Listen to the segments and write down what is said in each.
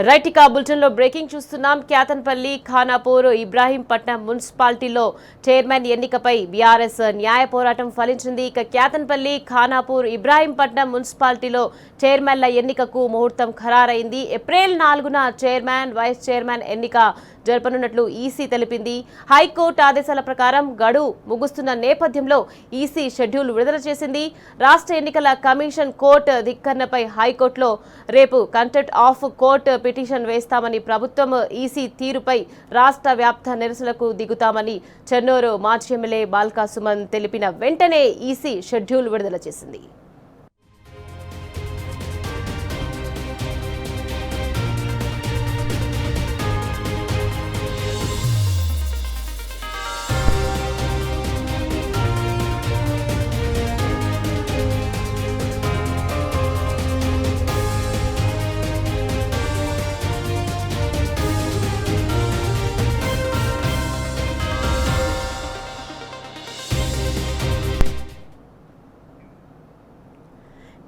Right ఇక bulletin లో breaking చూస్తున్నాం. క్యాతన్పల్లి, ఖానాపూర్, ఇబ్రాహీంపట్నం మున్సిపాలిటీలో చైర్మన్ ఎన్నికపై బీఆర్ఎస్ న్యాయ పోరాటం ఫలించింది. ఇక క్యాతన్పల్లి, ఖానాపూర్, ఇబ్రాహీంపట్నం మున్సిపాలిటీలో చైర్మన్ల ఎన్నికకు ముహూర్తం ఖరారైంది. ఏప్రిల్ 4న చైర్మన్, వైస్ చైర్మన్ ఎన్నిక జరపనున్నట్లు ఈసీ తెలిపింది. హైకోర్టు ఆదేశాల ప్రకారం గడువు ముగుస్తున్న నేపథ్యంలో ఈసీ షెడ్యూల్ విడుదల చేసింది. రాష్ట్ర ఎన్నికల కమిషన్ కోర్టు ధిక్కరణపై హైకోర్టులో రేపు కంటెంప్ట్ ఆఫ్ కోర్టు పిటిషన్ వేస్తామని, ప్రభుత్వం ఈసీ తీరుపై రాష్ట్ర వ్యాప్త నిరసనలకు దిగుతామని చెన్నూరు మాజీ ఎమ్మెల్యే బాల్కా సుమన్ తెలిపిన వెంటనే ఈసీ షెడ్యూల్ విడుదల చేసింది.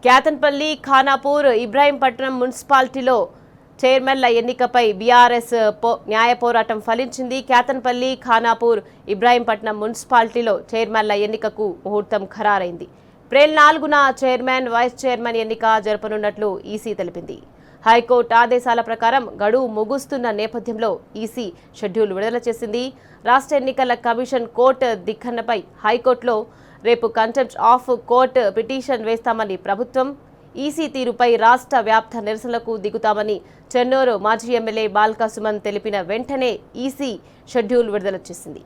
క్యాతన్పల్లి, ఖానాపూర్, ఇబ్రాహీంపట్నం మున్సిపాలిటీలో చైర్మన్ల ఎన్నికపై బీఆర్ఎస్ న్యాయ పోరాటం ఫలించింది. క్యాతన్పల్లి, ఖానాపూర్, ఇబ్రాహీంపట్నం మున్సిపాలిటీలో చైర్మన్ల ఎన్నికకు ముహూర్తం ఖరారైంది. ఏప్రిల్ 4న చైర్మన్, వైస్ చైర్మన్ ఎన్నిక జరపనున్నట్లు ఈసీ తెలిపింది. హైకోర్టు ఆదేశాల ప్రకారం గడువు ముగుస్తున్న నేపథ్యంలో ఈసీ షెడ్యూల్ విడుదల చేసింది. రాష్ట్ర ఎన్నికల కమిషన్ కోర్టు ధిక్కరణపై హైకోర్టులో రేపు కంటెంప్ట్ ఆఫ్ కోర్టు పిటిషన్ వేస్తామని, ప్రభుత్వం ఈసీ తీరుపై రాష్ట్ర వ్యాప్త నిరసనలకు దిగుతామని చెన్నూరు మాజీ ఎమ్మెల్యే బాల్కా సుమన్ తెలిపిన వెంటనే ఈసీ షెడ్యూల్ విడుదల చేసింది.